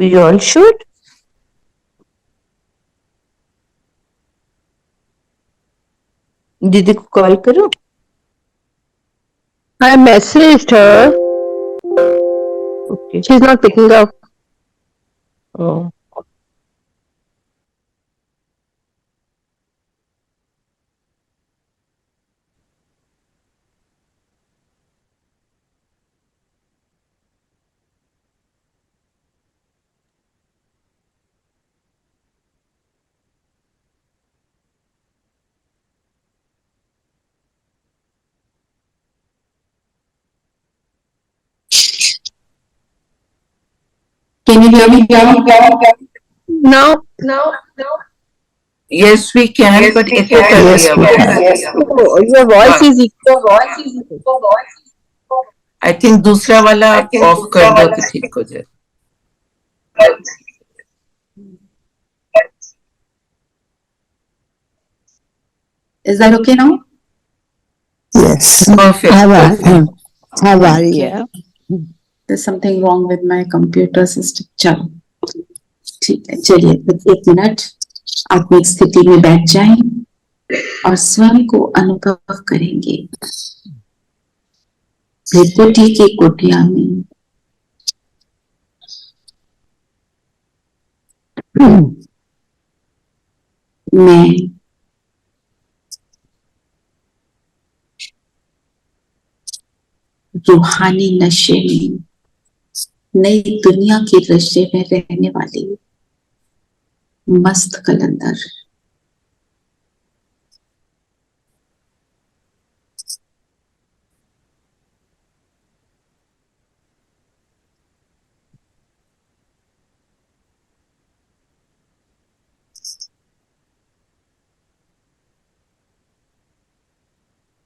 We all should. दीदी को call करो. I messaged her. Okay. She's not picking up. Oh. Can you hear me now? No. Yes, we can, but echo कर रही है आवाज. Oh, your voice is equal. I think दूसरा वाला of कर दो तो ठीक हो जाए. Is that okay now? Yes. Perfect. How are you? There's something wrong with my computer system. चलो ठीक है, चलिए 1 मिनट आत्मिक स्थिति में बैठ जाएं और स्वयं को अनुभव करेंगे. त्रिपुटी की कुटिया में मैं रूहानी नशे में नई दुनिया के नशे में रहने वाली मस्त कलंदर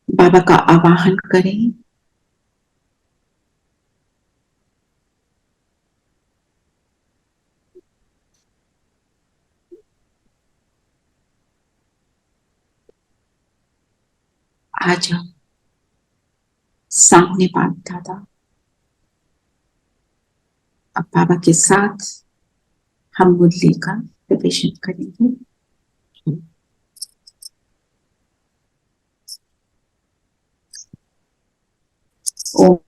बाबा का आवाहन करें. आज हम सामने बाप दादा अब बाबा के साथ हम मुरली का प्रवेशन करेंगे. Om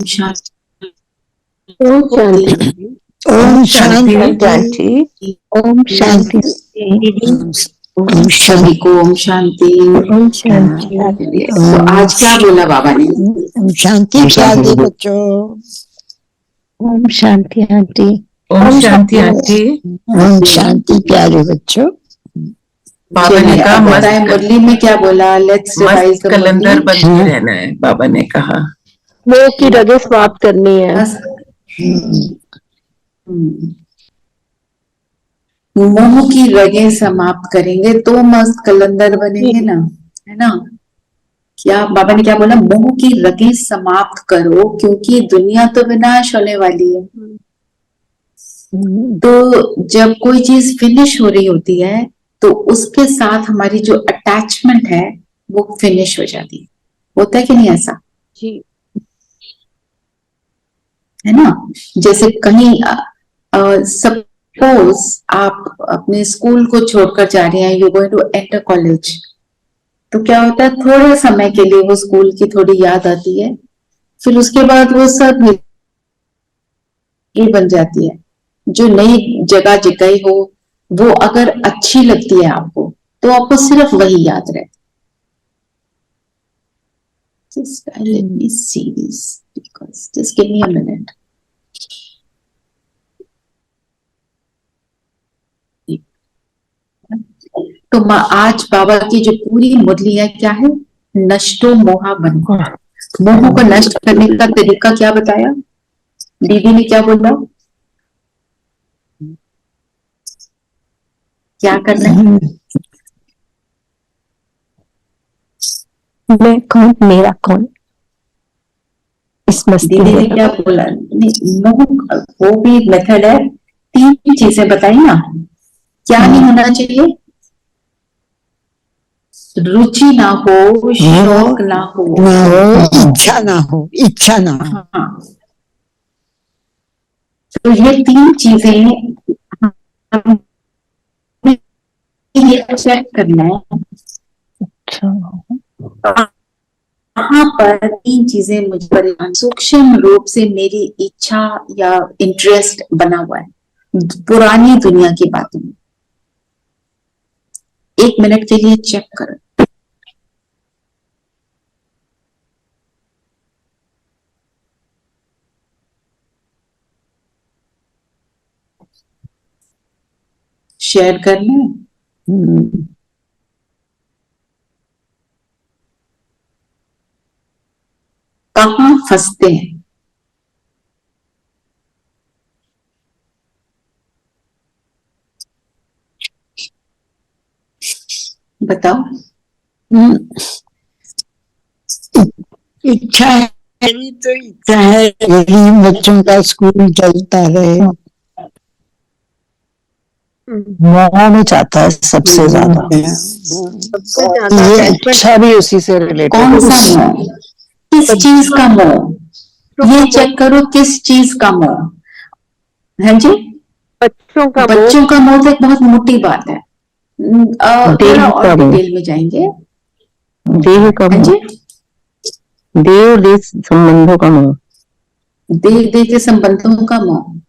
Shanti. Om Shanti. Shanti. Om Shanti. ओम सभी को ओम शांति. Om Shanti. तो आज क्या बोला बाबा ने? Om Shanti प्यारे बच्चों. Om Shanti aunty. ओम शांति आंटी. Om Shanti प्यारे बच्चों. बाबा ने कहा बताए मुरली में क्या बोला? लेट्स रिवाइज द कलंदर बन के रहना है. बाबा ने कहा मोह की रगें समाप्त करनी है. मोह की रगें समाप्त करेंगे तो मस्त कलंदर बनेंगे ना, है ना? क्या बाबा ने क्या बोला? मोह की रगें समाप्त करो क्योंकि दुनिया तो विनाश होने वाली है. तो जब कोई चीज फिनिश हो रही होती है तो उसके साथ हमारी जो अटैचमेंट है वो फिनिश हो जाती है. होता है कि नहीं ऐसा? जी. है ना? जैसे कहीं सपोज आप अपने स्कूल को छोड़कर जा रहे हैं, you going to enter college, तो क्या होता है थोड़े समय के लिए वो स्कूल की थोड़ी याद आती है, फिर उसके बाद वो सब बन जाती है. जो नई जगह गई हो वो अगर अच्छी लगती है आपको तो आपको सिर्फ वही याद रहती. Just let me see this because just give me a minute. तो आज बाबा की जो पूरी मुरली है क्या है? नष्टो मोहा बन. मोह को नष्ट करने का तरीका क्या बताया? दीदी ने क्या बोला? क्या करना है? मैं कौन, मेरा कौन, इस मस्ती दीदी ने में. क्या बोला? नहीं, मोह वो भी मेथड है. 3 चीजें बताई ना. क्या नहीं होना चाहिए? रुचि ना हो, शौक ना हो, इच्छा ना हो. हाँ. तो ये तीन चीजें हमें ये चेक करना है कहाँ पर तीन चीजें मुझ पर सूक्ष्म रूप से मेरी इच्छा या इंटरेस्ट बना हुआ है पुरानी दुनिया की बातों में। 1 मिनट के लिए चेक करो। शेयर करना है। कहाँ फंसते हैं? बताओ। इच्छा है, मेरी तो इच्छा है यही बच्चों का स्कूल चलता रहे। मोह में चाहता है सबसे ज्यादा। ये इच्छा भी उसी से रिलेटेड। कौन सा मोह? किस चीज का मोह? ये चेक करो किस चीज का मोह है जी। बच्चों का मोह तो एक बहुत मोटी बात है। थोड़ा और डिटेल में जाएंगे। देह का मोह, देह और देह संबंधों का मोह, देह के संबंधों का मोह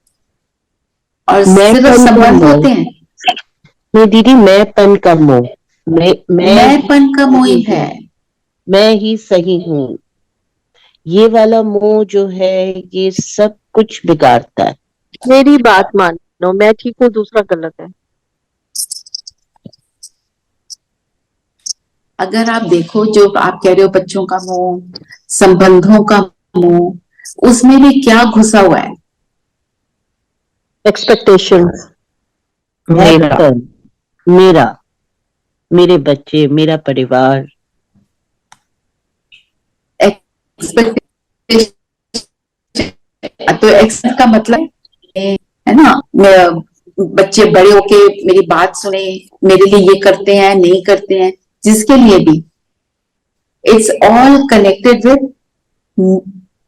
और सिर्फ संबंध होते हैं। ये दीदी मैंपन का मोह, मैंपन का मोह ही है। मैं ही सही हूँ, ये वाला मोह जो है ये सब कुछ बिगाड़ता है। मेरी बात मानो, मैं ठीक हूँ दूसरा गलत है। अगर आप देखो जो आप कह रहे हो बच्चों का मोह, संबंधों का मोह, उसमें भी क्या घुसा हुआ है? एक्सपेक्टेशन। मेरा, मेरे बच्चे, मेरा परिवार। तो एक्सपेक्ट का मतलब है ना, बच्चे बड़े होके मेरी बात सुने, मेरे लिए ये करते हैं नहीं करते हैं, जिसके लिए भी it's all connected with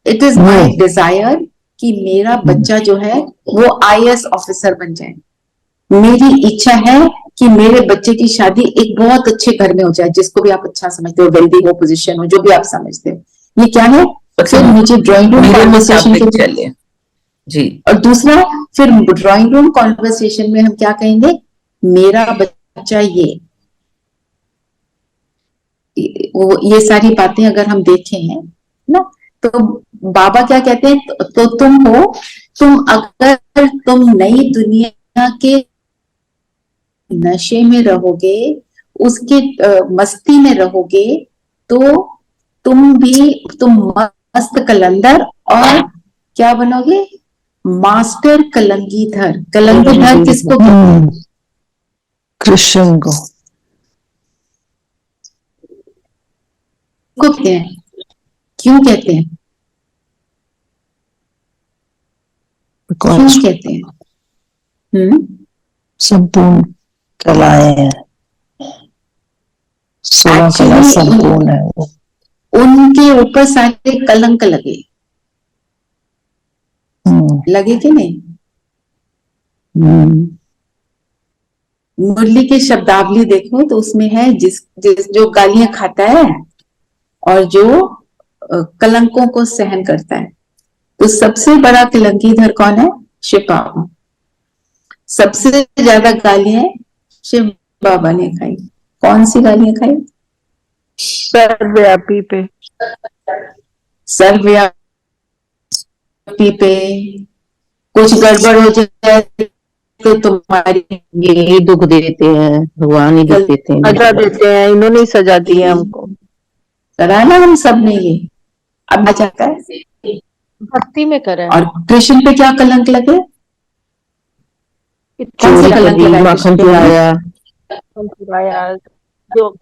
it is my desire कि मेरा बच्चा जो है वो IAS ऑफिसर बन जाए। मेरी इच्छा है कि मेरे बच्चे की शादी एक बहुत अच्छे घर में हो जाए, जिसको भी आप अच्छा समझते हो, वेल्दी हो, पोजीशन हो, जो भी आप समझते हो। ये क्या है? फिर मुझे ड्राइंग रूम कॉन्वर्सेशन के चलिए जी। और दूसरा फिर ड्राइंग रूम कॉन्वर्सेशन में हम क्या कहेंगे? मेरा बच्चा ये सारी बातें अगर हम देखें हैं ना, तो बाबा क्या कहते हैं? तो तुम हो, अगर तुम नई दुनिया के नशे में रहोगे, उसके मस्ती में रहोगे, तो तुम मस्त कलंदर और क्या बनोगे? मास्टर कलंगीधर। कलंगीधर किसको कहते हैं? कृष्ण को। कहते हैं। क्यों कहते हैं? क्यों कहते हैं? संपूर्ण कलाएं हैं, 16 कला संपूर्ण है वो। उनके ऊपर सारे कलंक लगे कि नहीं? मुरली की शब्दावली देखो तो उसमें है जिस जो गालियां खाता है और जो कलंकों को सहन करता है। तो सबसे बड़ा कलंकीधर कौन है? शिव बाबा। सबसे ज्यादा गालियां शिव बाबा ने खाई। कौन सी गालियां खाई? सर्वव्यापी पे। सर्वव्यापी पे। कुछ गड़बड़ हो जाए तो तुम्हारी ये दुख देते हैं, भगवान ही दुख देते हैं, सजा देते हैं, इन्होंने ही सजा दी है हमको। करा ना हम सब ने ये। अब आ जाता है भक्ति में करें। और कृष्ण पे क्या कलंक लगे? कौन से कलंक लगाए? माखन चुराया,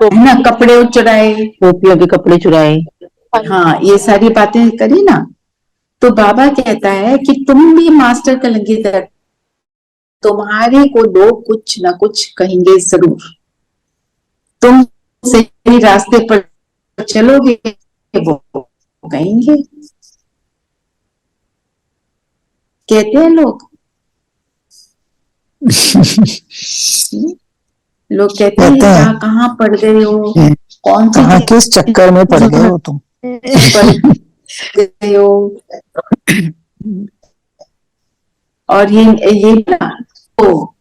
है ना, कपड़े चुराए, गोपियों के कपड़े चुराए। हाँ, ये सारी बातें करी ना। तो बाबा कहता है कि तुम भी मास्टर कलंकीधर, तुम्हारे को लोग कुछ ना कुछ कहेंगे जरूर। तुम सही रास्ते पर चलोगे, वो कहेंगे। कहते हैं लोग लोग कहते हैं कहते हैं। क्या कहाँ पड़ गए हो, कौन सी कहाँ किस चक्कर में पड़ गए हो तुम? पड़ गए हो। और ये ना तो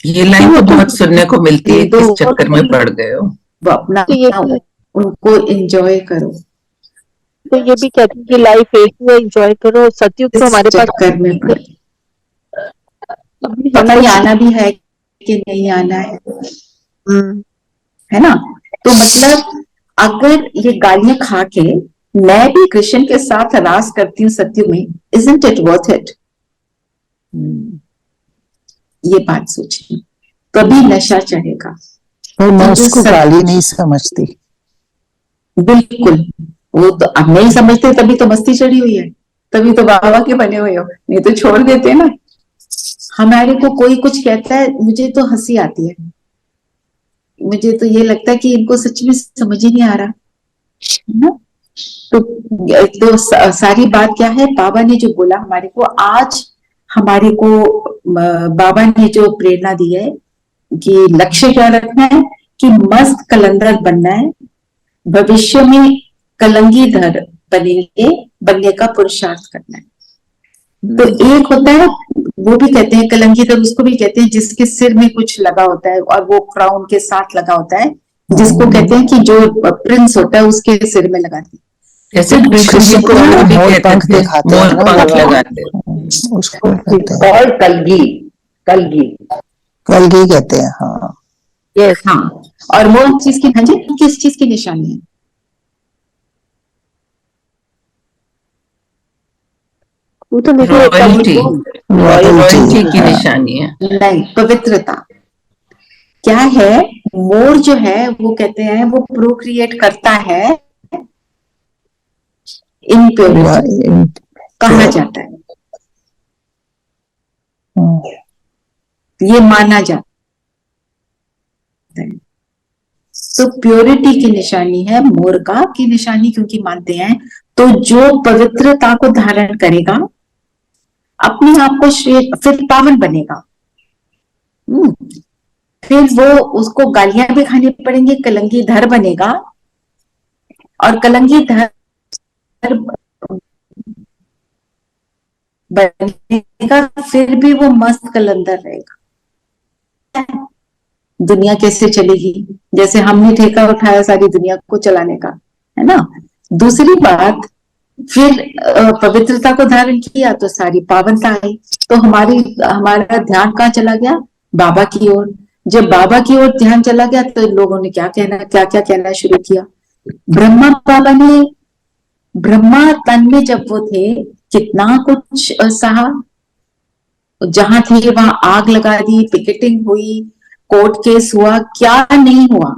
ये लाइन तो बहुत सुनने को मिलती है, ये किस दो चक्कर में पड़ गए हो। वो अपना तो ये उनको एंजॉय करो, तो ये भी कहती है कि लाइफ एक ही है, एंजॉय करो। सतयुग तो इस हमारे पास चक्कर में पड़ गए। अभी पता हम नहीं लोग आना भी है कि नहीं आना है हम्म, ना। तो मतलब अगर ये गालियां खा के मैं भी कृष्ण के साथ रास करती हूँ सत्य में, इजंट इट वर्थ इट? ये बात सोचिए, कभी नशा चढ़ेगा। और मैं तो जो उसको गाली नहीं समझती। बिल्कुल, वो तो अब नहीं समझते, तभी तो मस्ती चढ़ी हुई है, तभी तो बाबा के बने हुए हो, नहीं तो छोड़ देते ना। हमारे को कोई कुछ कहता है, मुझे तो हंसी आती है, मुझे तो ये लगता है कि इनको सच में समझ ही नहीं आ रहा है ना। तो सारी बात क्या है, बाबा ने जो बोला हमारे को आज, हमारे को बाबा ने जो प्रेरणा दी है कि लक्ष्य क्या रखना है, कि मस्त कलंदर बनना है, भविष्य में कलंगीधर बनने का पुरुषार्थ करना है। तो एक होता है, वो भी कहते हैं कलंगीधर, उसको भी कहते हैं जिसके सिर में कुछ लगा होता है और वो क्राउन के साथ लगा होता है, जिसको कहते हैं कि जो प्रिंस होता है उसके सिर में लगाते हैं। जैसे कृष्ण जी को कृष्ण भी मोर कहते पंख थे, दिखाते हैं मोर ना पंख भगवान। लगाते हैं। उसको कहते हैं और कलगी, कलगी कलगी कहते हैं। हाँ, यस हाँ, और वो चीज की, हाँ जी, किस चीज की निशानी है? वो तो मुझे रॉयल्टी, रॉयल्टी की हाँ। निशानी है। नहीं, पवित्रता। क्या है, मोर जो है वो कहते हैं वो प्रोक्रिएट करता है इनप्योरिटी, कहा जाता है, ये माना जाता है। तो प्योरिटी की निशानी है मोर का, की निशानी क्योंकि मानते हैं। तो जो पवित्रता को धारण करेगा, अपने आप को फिर पावन बनेगा। फिर वो, उसको गालियां भी खानी पड़ेंगी, कलंगीधर बनेगा, और कलंगीधर बनेगा फिर भी वो मस्त कलंदर रहेगा। दुनिया कैसे चलेगी, जैसे हमने ठेका उठाया सारी दुनिया को चलाने का, है ना। दूसरी बात, फिर पवित्रता को धारण किया तो सारी पावनता आई, तो हमारा ध्यान कहाँ चला गया? बाबा की ओर। जब बाबा की ओर ध्यान चला गया तो लोगों ने क्या क्या कहना शुरू किया। बाबा ने ब्रह्मा तन में जब वो थे, कितना कुछ सहा, जहां थे वहां आग लगा दी, पिकेटिंग हुई, कोर्ट केस हुआ, क्या नहीं हुआ।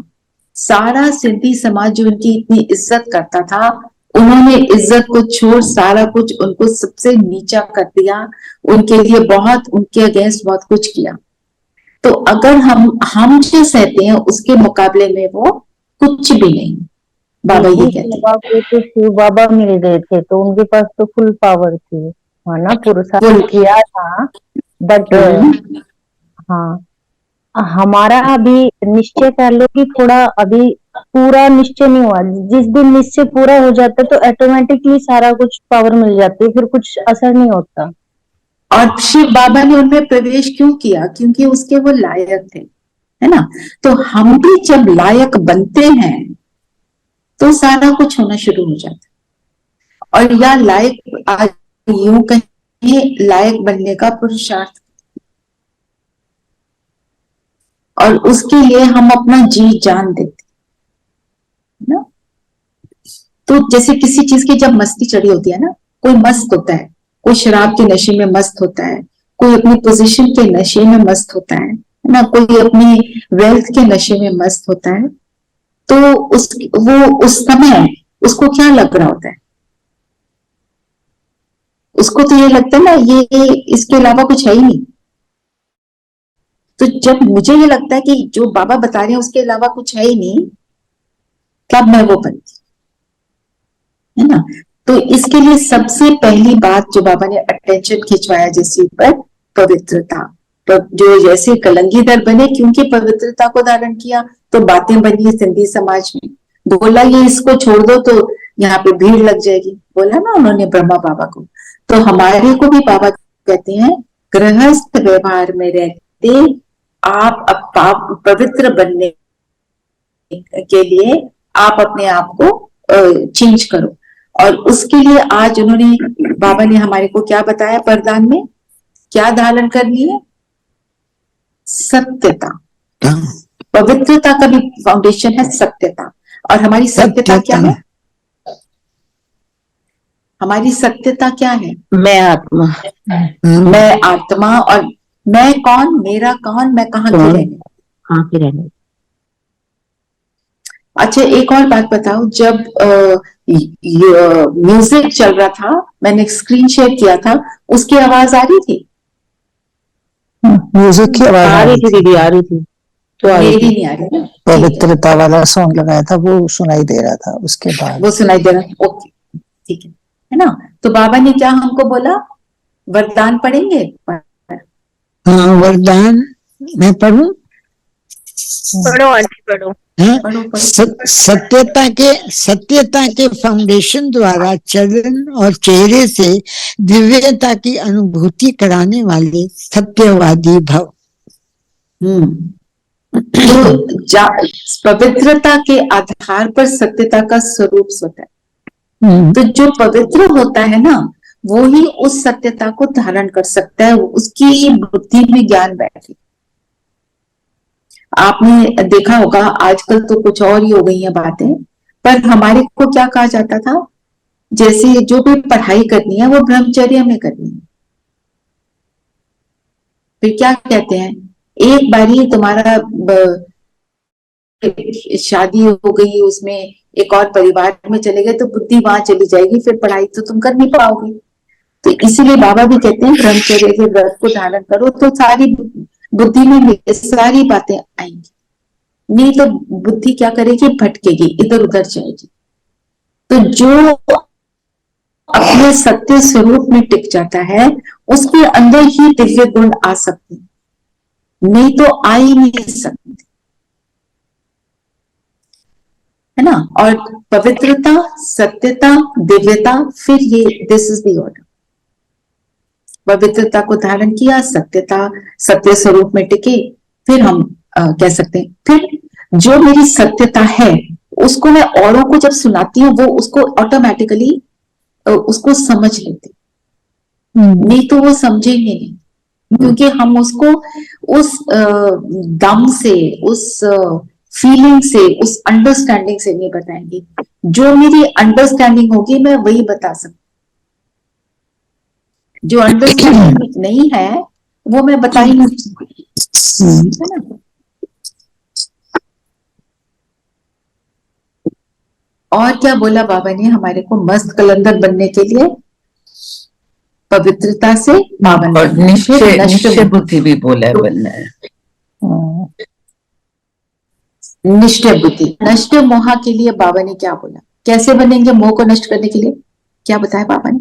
सारा सिंधी समाज जो उनकी इतनी इज्जत करता था, उन्होंने इज्जत को छोड़ सारा कुछ उनको सबसे नीचा कर दिया, उनके लिए बहुत, उनके अगेंस्ट बहुत कुछ किया। तो अगर हम जो सहते हैं उसके मुकाबले में वो कुछ भी नहीं। बाबा ये कहते हैं। बाबा को तो शिव बाबा मिल गए थे, तो उनके पास तो फुल पावर थी, है ना, पुरुषार्थ किया था। बट हाँ, हमारा अभी निश्चय कर लो कि थोड़ा अभी पूरा निश्चय नहीं हुआ। जिस दिन निश्चय पूरा हो जाता है तो ऑटोमेटिकली सारा कुछ पावर मिल जाती है, फिर कुछ असर नहीं होता। और शिव बाबा ने उनमें प्रवेश क्यों किया? क्योंकि उसके वो लायक थे, है ना। तो हम भी जब लायक बनते हैं तो सारा कुछ होना शुरू हो जाता है। और या लायक, आज यूं कहें, लायक बनने का पुरुषार्थ, और उसके लिए हम अपना जी जान देते ना। तो जैसे किसी चीज की जब मस्ती चढ़ी होती है ना, कोई मस्त होता है, कोई शराब के नशे में मस्त होता है, कोई अपनी पोजीशन के नशे में मस्त होता है ना, कोई अपनी वेल्थ के नशे में मस्त होता है। तो वो उस समय उसको क्या लग रहा होता है? उसको तो ये लगता है ना, ये इसके अलावा कुछ है ही नहीं। तो जब मुझे ये लगता है कि जो बाबा बता रहे हैं उसके अलावा कुछ है ही नहीं, तब मैं वो बनती, है ना। तो इसके लिए सबसे पहली बात जो बाबा ने अटेंशन खिंचवाया जिस चीज पर, पवित्रता। जो जैसे कलंगीधर बने क्योंकि पवित्रता को धारण किया, तो बातें बनी सिंधी समाज में। बोला ये इसको छोड़ दो तो यहाँ पे भीड़ लग जाएगी, बोला ना उन्होंने ब्रह्मा बाबा को। तो हमारे को भी बाबा कहते हैं गृहस्थ व्यवहार में रहते आप पवित्र बनने के लिए आप अपने आप को चेंज करो। और उसके लिए आज उन्होंने बाबा ने हमारे को क्या बताया वरदान में, क्या धारण करनी है? सत्यता। पवित्रता का भी फाउंडेशन है सत्यता। और हमारी सत्यता क्या है? हमारी सत्यता क्या है? मैं आत्मा। मैं आत्मा। और मैं कौन, मेरा कौन, मैं कहाँ की रहने? कहाँ की रहने? अच्छा एक और बात बताओ, जब म्यूजिक चल रहा था, मैंने स्क्रीन शेयर किया था, उसकी आवाज आ रही थी? म्यूजिक की आवाज आ रही थी दीदी, आ रही थी। तो आ रही मेरी थी। नहीं आ रही ना। पवित्रता वाला सॉन्ग लगाया था, वो सुनाई दे रहा था उसके बाद। वो सुनाई दे रहा। ओके ठीक है ना। तो बाबा ने क्या हमको बोला, वरदान पढ़ेंगे? हाँ वरदान मैं पढ़ूं? पढ़ो आंटी पढ़ो। हाँ? पढ़ो पढ़ो। सत्यता के फाउंडेशन द्वारा चरण और चेहरे से दिव्यता की अनुभूति कराने वाले सत्यवादी भव। तो पवित्रता के आधार पर सत्यता का स्वरूप होता है। तो जो पवित्र होता है ना, वो ही उस सत्यता को धारण कर सकता है, उसकी बुद्धि में ज्ञान बैठे। आपने देखा होगा आजकल तो कुछ और ही हो गई है बातें, पर हमारे को क्या कहा जाता था, जैसे जो भी पढ़ाई करनी है वो ब्रह्मचर्य में करनी है। फिर क्या कहते हैं, एक बारी तुम्हारा शादी हो गई, उसमें एक और परिवार में चले गए तो बुद्धि वहां चली जाएगी, फिर पढ़ाई तो तुम कर नहीं पाओगे। तो इसीलिए बाबा भी कहते हैं ब्रह्मचर्य के व्रत को धारण करो तो सारी बुद्धि में सारी बातें आएंगी, नहीं तो बुद्धि क्या करेगी, भटकेगी, इधर उधर जाएगी। तो जो अपने सत्य स्वरूप में टिक जाता है उसके अंदर ही दिव्य गुण आ सकते हैं, नहीं तो आ ही नहीं सकते, है ना। और पवित्रता, सत्यता, दिव्यता, फिर ये दिस इज द ऑर्डर। पवित्रता को धारण किया, सत्यता, सत्य स्वरूप में टिके, फिर हम कह सकते हैं, फिर जो मेरी सत्यता है उसको मैं औरों को जब सुनाती हूँ वो उसको ऑटोमेटिकली उसको समझ लेते, नहीं तो वो समझेंगे नहीं, क्योंकि हम उसको उस दम से, उस फीलिंग से, उस अंडरस्टैंडिंग से नहीं बताएंगे। जो मेरी अंडरस्टैंडिंग होगी मैं वही बता सकती, जो अंडरस्टैंडिंग नहीं है वो मैं बता ही नहीं सकती, है ना। और क्या बोला बाबा ने हमारे को मस्त कलंदर बनने के लिए? पवित्रता से पावन, और निश्चय बुद्धि भी बोला है बनना है। निश्चय बुद्धि। नष्ट मोह के लिए बाबा ने क्या बोला, कैसे बनेंगे मोह को नष्ट करने के लिए, क्या बताया बाबा ने?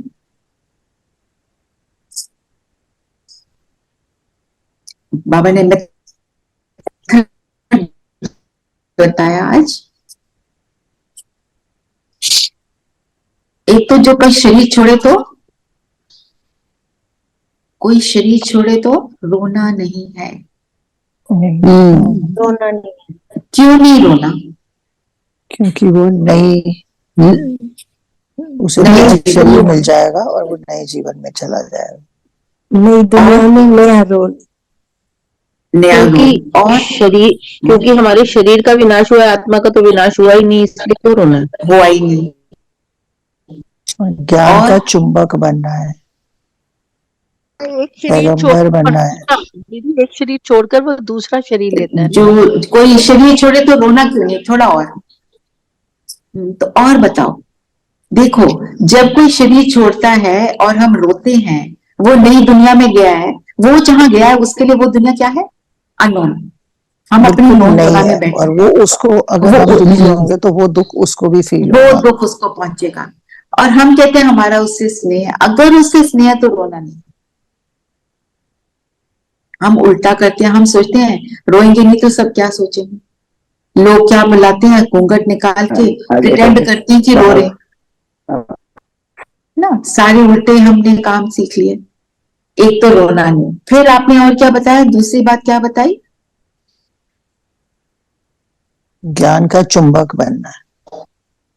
बाबा ने बताया आज। एक तो जो कोई शरीर छोड़े तो, कोई शरीर छोड़े तो रोना नहीं है। रोना नहीं। क्यों नहीं रोना? क्योंकि वो उसे नया शरीर मिल जाएगा और वो नए जीवन में चला जाएगा, नई दुनिया में नया रोल। क्योंकि और शरीर, क्योंकि हमारे शरीर का विनाश हुआ है, आत्मा का तो विनाश हुआ ही नहीं, इसलिए क्यों रोना है? हुआ ही नहीं। ज्ञान का चुंबक बनना है, एक शरीर पैगंबर बनना है। दीदी एक शरीर छोड़कर वो दूसरा शरीर लेता है। जो कोई शरीर छोड़े तो रोना क्यों नहीं? थोड़ा और तो और बताओ। देखो जब कोई शरीर छोड़ता है और हम रोते हैं, वो नई दुनिया में गया है, वो जहां गया है उसके लिए वो दुनिया क्या है? अननोन। हम अपनी नोन दुनिया में बैठे, और वो उसको अगर हम दुखी होंगे तो वो दुख उसको भी फील होगा, वो दुख उसको पहुंचेगा। और हम कहते हैं हमारा उससे स्नेह है, अगर उससे स्नेह है तो रोना नहीं। हम उल्टा करते हैं, हम सोचते हैं रोएंगे नहीं तो सब क्या सोचेंगे, लोग क्या बुलाते हैं, घूंघट निकाल के प्रिटेंड करते हैं कि रो रहे ना। सारे उल्टे हमने काम सीख लिए। एक तो रोना नहीं, फिर आपने और क्या बताया, दूसरी बात क्या बताई? ज्ञान का चुंबक बनना।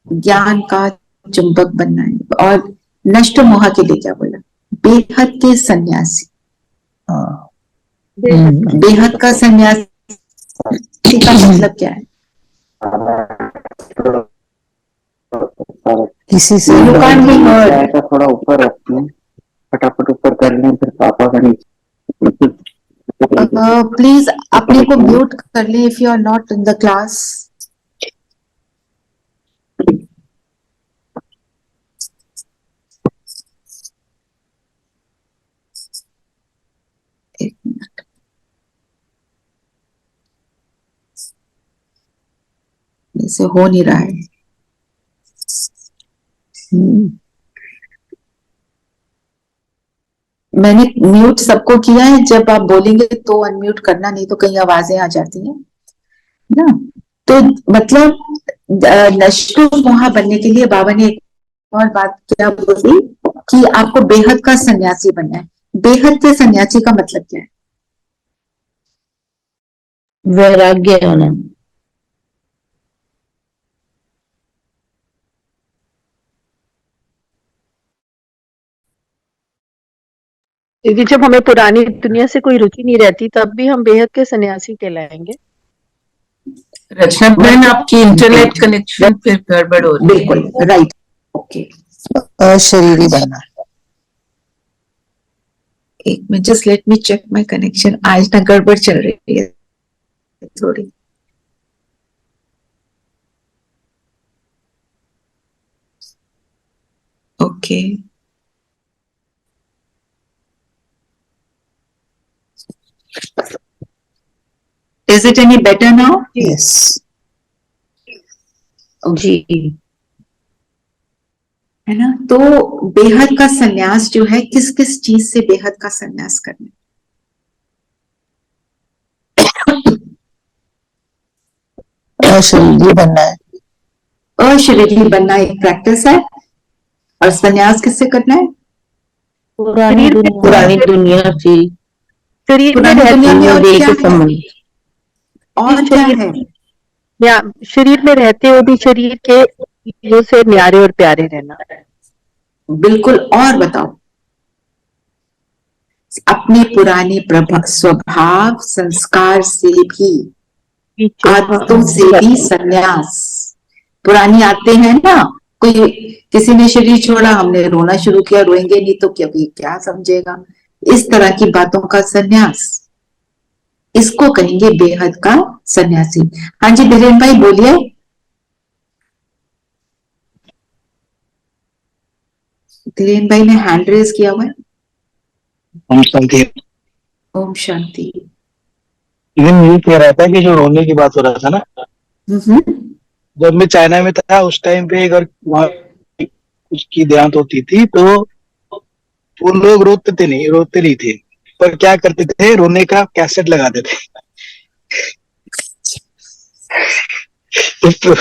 ज्ञान का चुंबक बनना है। और नष्ट मोह के लिए क्या बोला? बेहद के सन्यासी। हाँ। बेहद का सन्यासी का मतलब क्या है? किसी से You can't be heard. ऐसा थोड़ा ऊपर रखते हैं, फटाफट ऊपर कर लें, फिर पापा का नीचे। प्लीज अपने को म्यूट कर ले if you are not in the class. एक मिनट, ऐसे हो नहीं रहा है। मैंने म्यूट सबको किया है, जब आप बोलेंगे तो अनम्यूट करना, नहीं तो कहीं आवाजें आ जाती हैं ना। तो मतलब नष्ट मोह बनने के लिए बाबा ने एक और बात क्या बोली कि आपको बेहद का सन्यासी बनना है। बेहद के सन्यासी का मतलब क्या है? वैराग्य होना। दीदी जब हमें पुरानी दुनिया से कोई रुचि नहीं रहती तब भी हम बेहद के सन्यासी कहलाएंगे। रचना बहन, आपकी इंटरनेट कनेक्शन फिर गड़बड़ हो रही है। बिल्कुल राइट, ओके। अशरीरी बनना। एक minute, just let me check my connection. आज ना गड़बड़ चल रही है थोड़ी। Okay, is it any better now? Yes. जी। है ना। तो बेहद का सन्यास जो है, किस किस चीज से बेहद का सन्यास करना? अशरीरी बनना है। अशरीरी बनना एक प्रैक्टिस है, और सन्यास किससे करना है? पुरानी दुनिया से, शरीर में पुरानी दुनिया में। और देह क्या के है? संबंध। और क्या है? या शरीर में रहते हुए भी शरीर के चीजों से न्यारे और प्यारे रहना। बिल्कुल। और बताओ, अपने पुराने स्वभाव संस्कार से भी, आदतों से भी सन्यास। पुरानी आते हैं ना, कोई किसी ने शरीर छोड़ा, हमने रोना शुरू किया, रोएंगे नहीं तो कभी क्या समझेगा, इस तरह की बातों का सन्यास, इसको कहेंगे बेहद का सन्यासी। हाँ जी बीरेन भाई बोलिए। धीरेन भाई ने हैंड रेज किया हुआ है। ओम शांति। ओम शांति। इवन ये कह रहा था कि जो रोने की बात हो रहा था ना, जब मैं चाइना में था उस टाइम पे अगर वहां उसकी देहांत होती थी तो वो लोग रोते नहीं थे, पर क्या करते थे, रोने का कैसेट लगाते थे।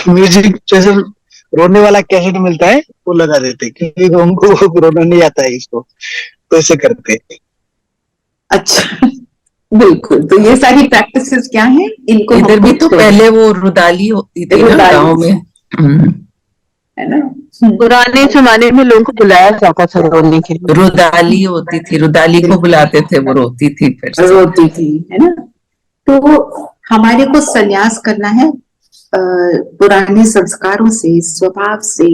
म्यूजिक जैसे रोने वाला कैसेट मिलता है वो लगा देते, क्योंकि उनको रोना नहीं आता है इसको, तो ऐसे करते। अच्छा, बिल्कुल। तो ये सारी प्रैक्टिसेस क्या हैं? इनको इधर भी तो पहले वो रुदाली होती थी ना गाँव में, है ना। पुराने जमाने में लोगों को बुलाया जाता था रोने के लिए। रुदाली होती थी, रुदाली को बुलाते थे, वो रोती थी फिर से। रोती थी, है ना। तो हमारे को सन्यास करना है पुराने संस्कारों से, स्वभाव से,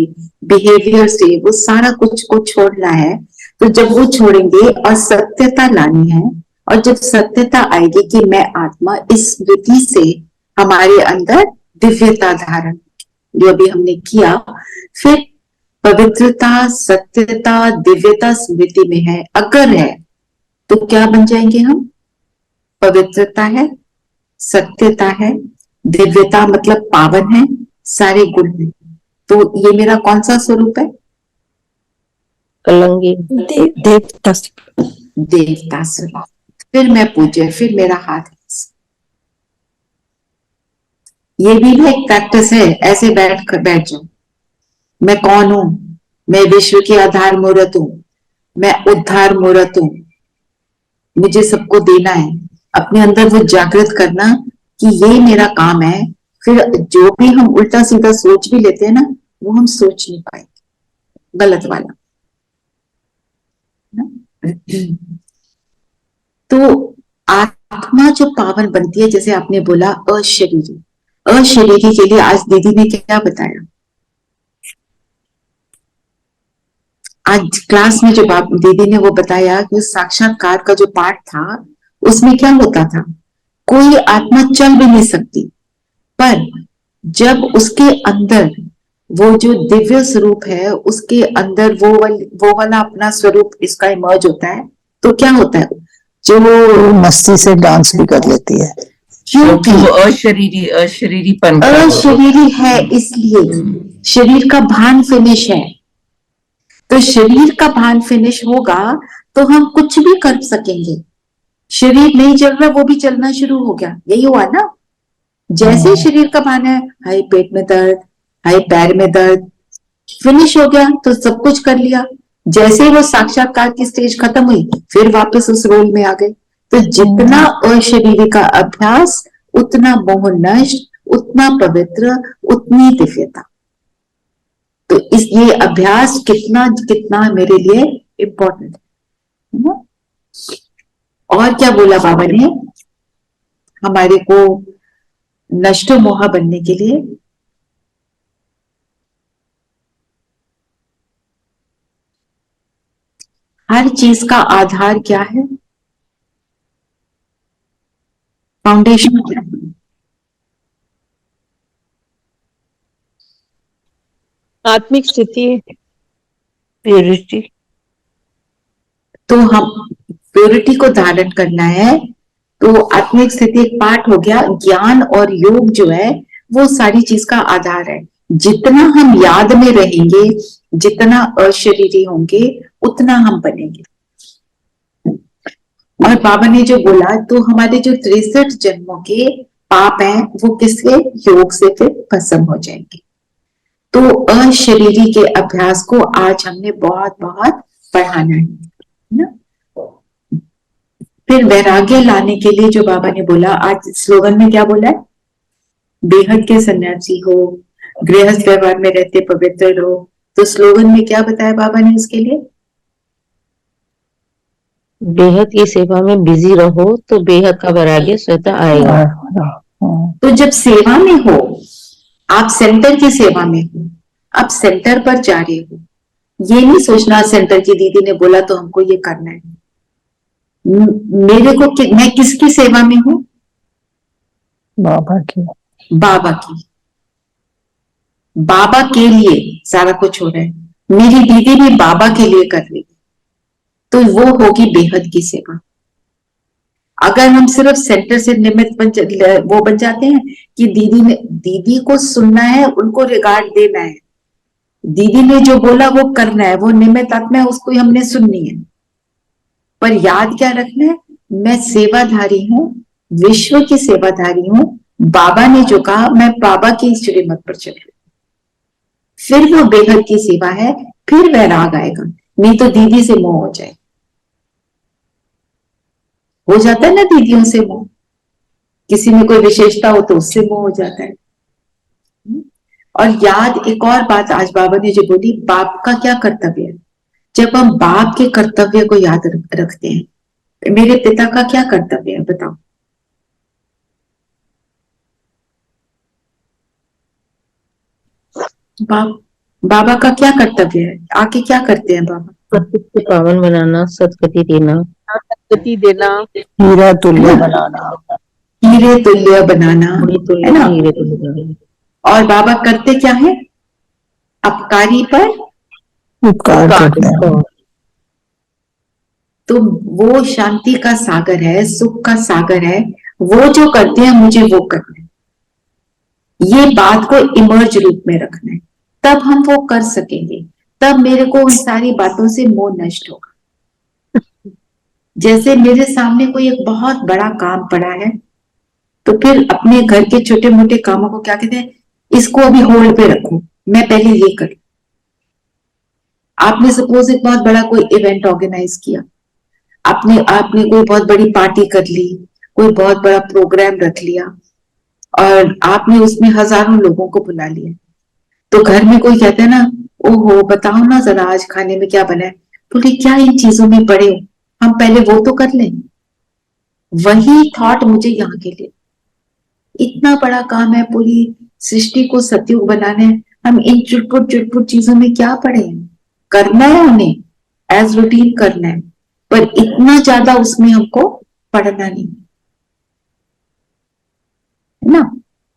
बिहेवियर से, वो सारा कुछ को छोड़ना है। तो जब वो छोड़ेंगे और सत्यता लानी है, और जब सत्यता आएगी कि मैं आत्मा, इस स्मृति से हमारे अंदर दिव्यता धारण, जो अभी हमने किया, फिर पवित्रता, सत्यता, दिव्यता स्मृति में है, अगर है तो क्या बन जाएंगे हम? पवित्रता है, सत्यता है, दिव्यता मतलब पावन है, सारे गुण है। तो ये मेरा कौन सा स्वरूप है? कलंगी। देवता। देवता स्वरूप। फिर मैं पूज्य, फिर मेरा हाथ। ये भी एक प्रैक्टिस है। ऐसे बैठ जाओ, मैं कौन हूं, मैं विश्व की आधार मूर्त हूं, मैं उद्धार मूर्त हूं, मुझे सबको देना है। अपने अंदर वो जागृत करना कि ये मेरा काम है। फिर जो भी हम उल्टा सीधा सोच भी लेते हैं ना, वो हम सोच नहीं पाएंगे, गलत वाला। तो आत्मा जो पावन बनती है, जैसे आपने बोला अशरीरी, अशरीरी के लिए आज दीदी ने क्या बताया। आज क्लास में जो दीदी ने वो बताया कि साक्षात्कार का जो पाठ था, उसमें क्या होता था, कोई आत्मा चल भी नहीं सकती, पर जब उसके अंदर वो जो दिव्य स्वरूप है, उसके अंदर वो वाला अपना स्वरूप इसका इमर्ज होता है, तो क्या होता है, जो मस्ती से डांस भी कर लेती है, क्योंकि वो अशरीरीपन अशरीरी है, इसलिए शरीर का भान फिनिश है। तो शरीर का भान फिनिश होगा तो हम कुछ भी कर सकेंगे। शरीर नहीं चल रहा, वो भी चलना शुरू हो गया, यही हुआ ना। जैसे शरीर का भान है, हाय पेट में दर्द, हाय पैर में दर्द, फिनिश हो गया तो सब कुछ कर लिया। जैसे ही वो साक्षात्कार की स्टेज खत्म हुई, फिर वापस उस रोल में आ गए। तो जितना अशरीरी का अभ्यास, उतना मोह नष्ट, उतना पवित्र, उतनी दिव्यता। तो इस ये अभ्यास कितना कितना मेरे लिए इम्पोर्टेंट है ना। और क्या बोला बाबा ने हमारे को नष्ट मोह बनने के लिए, हर चीज का आधार क्या है, फाउंडेशन क्या है। आत्मिक स्थिति, प्योरिटी। तो हम प्योरिटी को धारण करना है। तो आत्मिक स्थिति एक पार्ट हो गया। ज्ञान और योग जो है वो सारी चीज का आधार है। जितना हम याद में रहेंगे, जितना अशरीरी होंगे, उतना हम बनेंगे। और बाबा ने जो बोला, तो हमारे जो 63 जन्मों के पाप हैं, वो किसके योग से फिर भस्म हो जाएंगे। तो अशरीरी के अभ्यास को आज हमने बहुत बहुत बढ़ाना है ना। फिर वैराग्य लाने के लिए जो बाबा ने बोला, आज स्लोगन में क्या बोला है, बेहद के सन्यासी हो, गृहस्थ व्यवहार में रहते पवित्र रहो। तो स्लोगन में क्या बताया बाबा ने इसके लिए, बेहद की सेवा में बिजी रहो तो बेहद का वैराग्य स्वतः आएगा। तो जब सेवा में हो, आप सेंटर की सेवा में हो, आप सेंटर पर जा रहे हो, ये नहीं सोचना सेंटर की दीदी ने बोला तो हमको ये करना है। मेरे को मैं किसकी सेवा में हूं, बाबा की, बाबा की। बाबा के लिए सारा कुछ हो रहा है। मेरी दीदी भी बाबा के लिए कर रही है, तो वो होगी बेहद की सेवा। अगर हम सिर्फ सेंटर से निमित्त वो बन जाते हैं कि दीदी को सुनना है, उनको रिगार्ड देना है, दीदी ने जो बोला वो करना है, वो निमित्त आत्मा है, उसको हमने सुननी है। पर याद क्या रखना है, मैं सेवाधारी हूं, विश्व की सेवाधारी हूं। बाबा ने जो कहा, मैं बाबा की श्रीमत पर चल रही। फिर वो बेहद की सेवा है, फिर वैराग आएगा। नहीं तो दीदी से मोह हो जाए, हो जाता है ना दीदियों से मोह। किसी में कोई विशेषता हो तो उससे मोह हो जाता है। और याद, एक और बात आज बाबा ने जो बोली, बाप का क्या कर्तव्य है। जब हम बाप के कर्तव्य को याद रखते हैं, मेरे पिता का क्या कर्तव्य है बताओ। बाबा का क्या कर्तव्य है, आके क्या करते हैं बाबा, सत्य पावन बनाना, सदगति देना, गति देना, हीरा तुल्य बनाना, हीरे तुल्य बनाना, है ना। हीरे तुल्य बनाना। और बाबा करते क्या है, अपकारी पर उपकार करते हैं। तो वो शांति का सागर है, सुख का सागर है। वो जो करते हैं, मुझे वो करना है। ये बात को इमर्ज रूप में रखना है, तब हम वो कर सकेंगे। तब मेरे को उन सारी बातों से मोह नष्ट होगा। जैसे मेरे सामने कोई एक बहुत बड़ा काम पड़ा है, तो फिर अपने घर के छोटे मोटे कामों को क्या कहते हैं, इसको अभी होल्ड पे रखूं, मैं पहले ये कर। आपने सपोज एक बहुत बड़ा कोई इवेंट ऑर्गेनाइज किया, आपने कोई बहुत बड़ी पार्टी कर ली, कोई बहुत बड़ा प्रोग्राम रख लिया, और आपने उसमें हजारों लोगों को बुला लिया। तो घर में कोई कहता है ना, ओहो बताओ ना जरा आज खाने में क्या बना है, बोले क्या इन चीजों में पड़े हो, हम पहले वो तो कर लें। वही थॉट मुझे यहाँ के लिए, इतना बड़ा काम है, पूरी सृष्टि को सतयुग बनाना है, हम इन चुटपुट चीजों में क्या पड़े हैं, करना है उन्हें एज रूटीन करना है, पर इतना ज्यादा उसमें हमको पढ़ना नहीं है ना।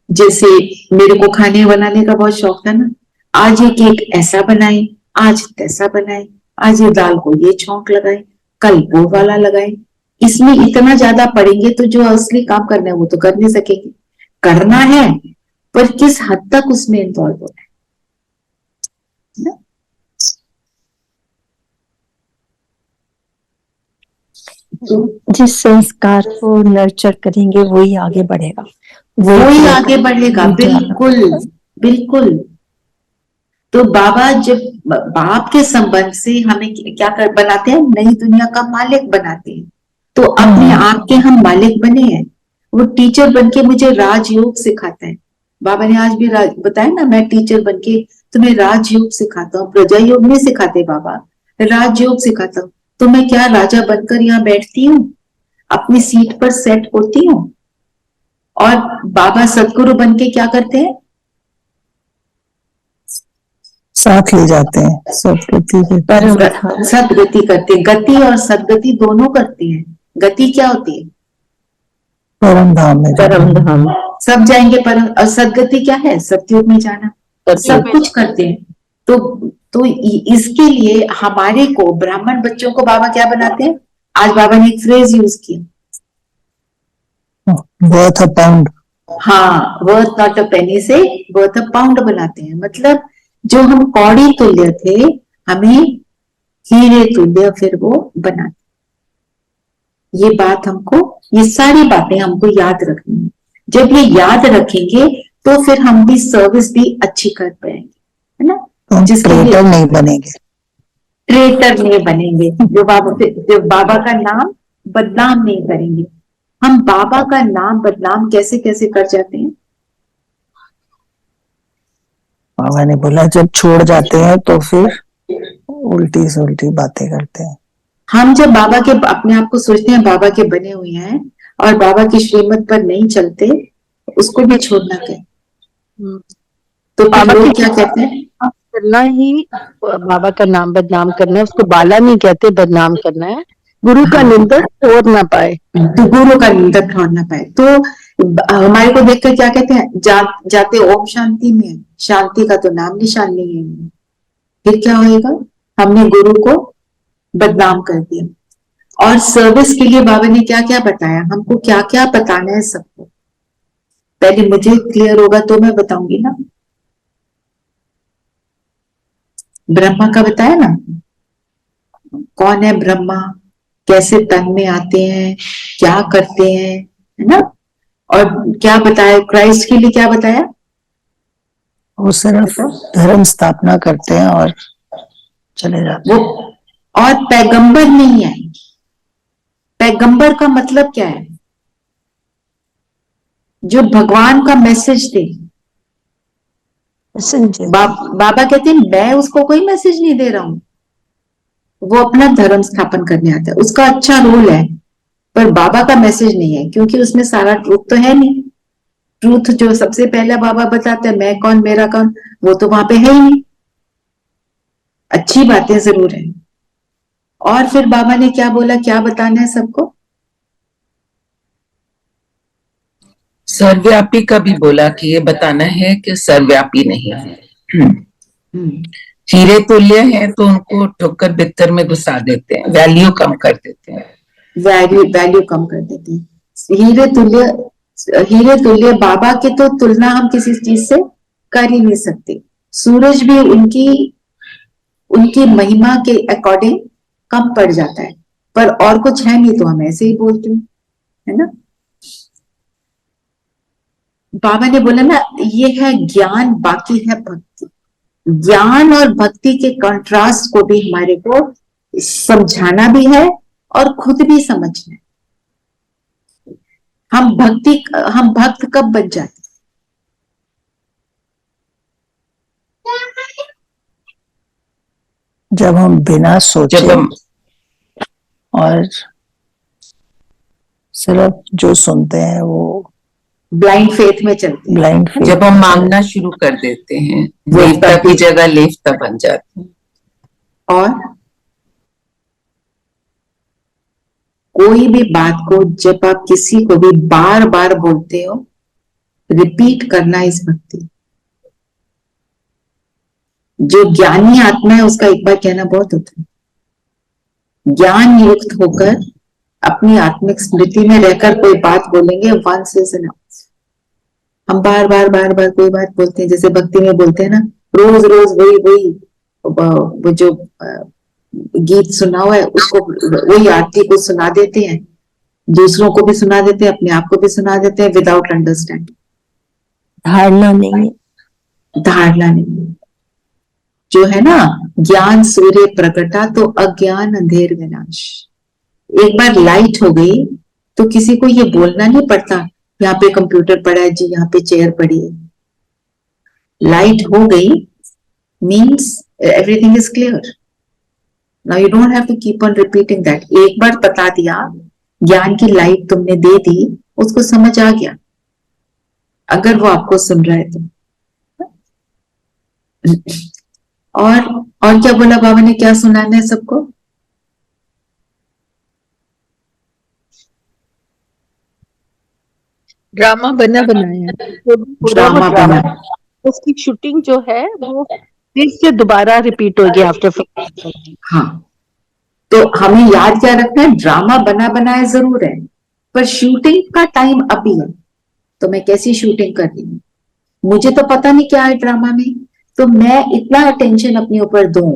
जैसे मेरे को खाने बनाने का बहुत शौक था ना, आज ये केक ऐसा बनाए, आज तैसा बनाए, आज ये दाल को ये छौंक लगाए, कल वो वाला लगाए। इसमें इतना ज्यादा पढ़ेंगे तो जो असली काम करना है वो तो कर नहीं सकेंगे। करना है पर किस हद तक उसमें इन्वॉल्व होना है ना? जिस संस्कार को नर्चर करेंगे वही आगे बढ़ेगा, वही आगे बढ़ेगा। बिल्कुल बिल्कुल। तो बाबा जब बाप के संबंध से हमें क्या कर बनाते हैं, नई दुनिया का मालिक बनाते हैं। तो अपने आप के हम मालिक बने हैं। वो टीचर बनके मुझे राजयोग सिखाता है। बाबा ने आज भी बताया ना, मैं टीचर बनके तुम्हें राजयोग सिखाता हूँ, प्रजा योग नहीं सिखाते बाबा, राजयोग सिखाता हूँ। तो मैं क्या राजा बनकर यहाँ बैठती हूँ, अपनी सीट पर सेट होती हूँ, और बाबा सदगुरु बनके क्या करते हैं, साथ ले जाते हैं, सदगति करते हैं। गति और सदगति दोनों करते हैं। गति क्या होती है, परम धाम में, परम धाम। सब जाएंगे परम। और सदगति क्या है, सतयुग में जाना। सब कुछ करते हैं। तो इसके लिए हमारे को, ब्राह्मण बच्चों को बाबा क्या बनाते हैं, आज बाबा ने एक फ्रेज यूज किया, वर्थ अ पाउंड। हाँ, वर्थ नॉट अ पेनी से वर्थ अ पाउंड बनाते हैं। मतलब जो हम कौड़ी तुल्य थे, हमें हीरे तुल्य फिर वो बनाते। ये बात हमको, ये सारी बातें हमको याद रखनी है। जब ये याद रखेंगे तो फिर हम भी सर्विस भी अच्छी कर पाएंगे, है ना। ट्रेटर नहीं बनेंगे, ट्रेटर नहीं बनेंगे, जो बाबा का नाम बदनाम नहीं करेंगे। हम बाबा का नाम बदनाम कैसे कैसे कर जाते हैं। बाबा ने बोला जब छोड़ जाते हैं तो फिर उल्टी से उल्टी बातें करते हैं। हम जब बाबा के, अपने आप को सोचते हैं बाबा के बने हुए हैं और बाबा की श्रीमत पर नहीं चलते, उसको भी छोड़ना चाहिए। तो बाबा लोग क्या कहते हैं, करना ही बाबा का नाम बदनाम करना है, उसको बाला नहीं कहते, बदनाम करना है। गुरु का निंदक छोड़ ना पाए, तो गुरु का निंदक छोड़ ना पाए। तो हमारे को देखकर क्या कहते हैं, जाते ओम शांति में, शांति का तो नाम निशान नहीं है। फिर क्या होएगा, हमने गुरु को बदनाम कर दिया। और सर्विस के लिए बाबा ने क्या क्या बताया, हमको क्या क्या बताना है सबको। पहले मुझे क्लियर होगा तो मैं बताऊंगी ना। ब्रह्मा का बताया ना, कौन है ब्रह्मा, कैसे तन में आते हैं, क्या करते हैं, है ना। और क्या बताया, क्राइस्ट के लिए क्या बताया, वो सिर्फ धर्म स्थापना करते हैं और चले जाते हैं। वो और पैगंबर नहीं है। पैगंबर का मतलब क्या है, जो भगवान का मैसेज दे। बाबा कहते हैं मैं उसको कोई मैसेज नहीं दे रहा हूं, वो अपना धर्म स्थापन करने आता है, उसका अच्छा रोल है, पर बाबा का मैसेज नहीं है, क्योंकि उसमें सारा ट्रूथ तो है नहीं। ट्रूथ जो सबसे पहला बाबा बताते हैं, मैं कौन मेरा कौन, वो तो वहां पे है ही नहीं। अच्छी बातें जरूर है। और फिर बाबा ने क्या बोला, क्या बताना है सबको, सर्वव्यापी का भी बोला कि ये बताना है कि सर्वव्यापी नहीं है। हीरे तुल्य है तो उनको ठोकर बित्तर में घुसा देते हैं, वैल्यू कम कर देते हैं, वैल्यू कम कर देते हैं। हीरे तुल्य बाबा के तो तुलना हम किसी चीज से कर ही नहीं सकते। सूरज भी उनकी महिमा के अकॉर्डिंग कम पड़ जाता है। पर और कुछ है नहीं तो हम ऐसे ही बोलते हैं, है ना। बाबा ने बोला ना, ये है ज्ञान, बाकी है भक्ति। ज्ञान और भक्ति के कंट्रास्ट को भी हमारे को समझाना भी है और खुद भी समझना है। हम भक्त कब बन जाते? जब हम बिना सोचे और सिर्फ जो सुनते हैं वो ब्लाइंड फेथ में चलते हैं। ब्लाइंड फेथ, जब हम मांगना शुरू कर देते हैं, देवता की जगह लेवता बन जाते हैं। और कोई भी बात को जब आप किसी को भी बार बार बोलते हो, रिपीट करना इस भक्ति। जो ज्ञानी आत्मा है उसका एक बार कहना बहुत होता है। ज्ञान युक्त होकर अपनी आत्मिक स्मृति में रहकर कोई बात बोलेंगे, वंस इज एनफ। हम बार बार कोई बात बोलते हैं, जैसे भक्ति में बोलते हैं ना, रोज रोज वही वो जो गीत सुना हुआ है उसको, वही आरती को सुना देते हैं, दूसरों को भी सुना देते हैं, अपने आप को भी सुना देते हैं, विदाउट अंडरस्टैंडिंग। धारणा नहीं, धारणा नहीं। जो है ना, ज्ञान सूर्य प्रकटा तो अज्ञान अंधेर विनाश। एक बार लाइट हो गई तो किसी को ये बोलना नहीं पड़ता, यहाँ पे कंप्यूटर पड़ा है जी, यहाँ पे चेयर पड़ी है। लाइट हो गई means everything is clear. Now you don't have to keep on repeating that. एक बार बता दिया, ज्ञान की लाइट तुमने दे दी, उसको समझ आ गया, अगर वो आपको सुन रहा है तो। और क्या बोला बाबा ने, क्या सुनाना है सबको? ड्रामा बना बनाया, ड्रामा बना, उसकी शूटिंग जो है वो फिर से दोबारा रिपीट होगी आफ्टर। हाँ, तो हमें याद क्या रखना है, ड्रामा बना बनाया जरूर है, पर शूटिंग का टाइम अभी है। तो मैं कैसी शूटिंग कर रही हूँ, मुझे तो पता नहीं क्या है ड्रामा में, तो मैं इतना अटेंशन अपने ऊपर दूं,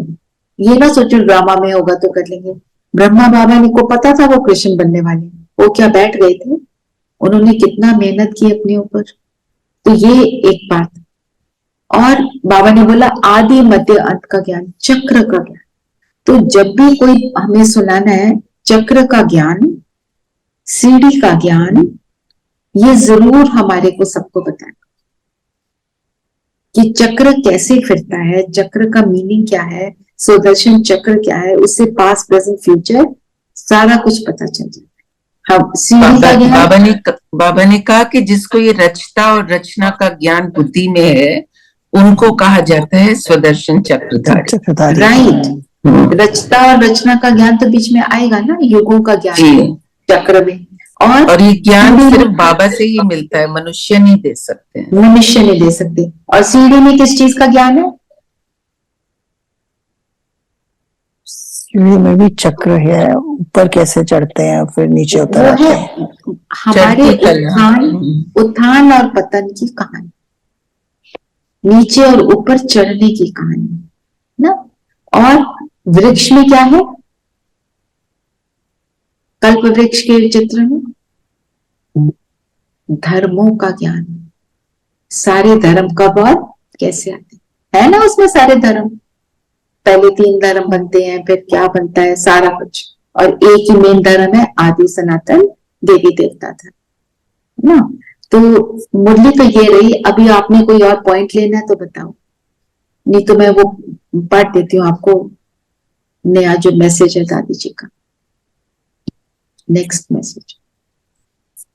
ये ना सोचो ड्रामा में होगा तो कर लेंगे। ब्रह्मा बाबा ने को पता था वो कृष्ण बनने वाले, वो क्या बैठ गए थे, उन्होंने कितना मेहनत की अपने ऊपर। तो ये एक बात। और बाबा ने बोला आदि मध्य अंत का ज्ञान, चक्र का ज्ञान। तो जब भी कोई हमें सुनाना है, चक्र का ज्ञान, सीढ़ी का ज्ञान, ये जरूर हमारे को सबको बताना कि चक्र कैसे फिरता है, चक्र का मीनिंग क्या है, सुदर्शन चक्र क्या है, उससे पास्ट प्रेजेंट फ्यूचर सारा कुछ पता चल जाता है। हम सीढ़ी का ज्ञान, बाबा ने कहा कि जिसको ये रचता और रचना का ज्ञान बुद्धि में है, उनको कहा जाता है स्वदर्शन चक्रधारी। राइट। रचता और रचना का ज्ञान तो बीच में आएगा ना, युगों का ज्ञान चक्र में। और ये ज्ञान सिर्फ बाबा से ही मिलता है, मनुष्य नहीं दे सकते हैं। मनुष्य नहीं दे सकते। और सीढ़ी में किस चीज का ज्ञान है? सीढ़ी में भी चक्र है, ऊपर कैसे चढ़ते हैं फिर नीचे उतर आते हैं। हमारे उत्थान और पतन की कहानी, नीचे और ऊपर चढ़ने की कहानी ना। और वृक्ष में क्या है, कल्प वृक्ष के चित्र में धर्मों का ज्ञान, सारे धर्म कब और कैसे आते है ना, उसमें सारे धर्म, पहले 3 धर्म बनते हैं, फिर क्या बनता है, सारा कुछ। और एक ही मेन धर्म है, आदि सनातन देवी देवता धर्म ना। तो मुरली तो ये रही। अभी आपने कोई और पॉइंट लेना है तो बताओ, नहीं तो मैं वो पढ़ देती हूँ आपको, नया जो मैसेज है दादी जी का, next message.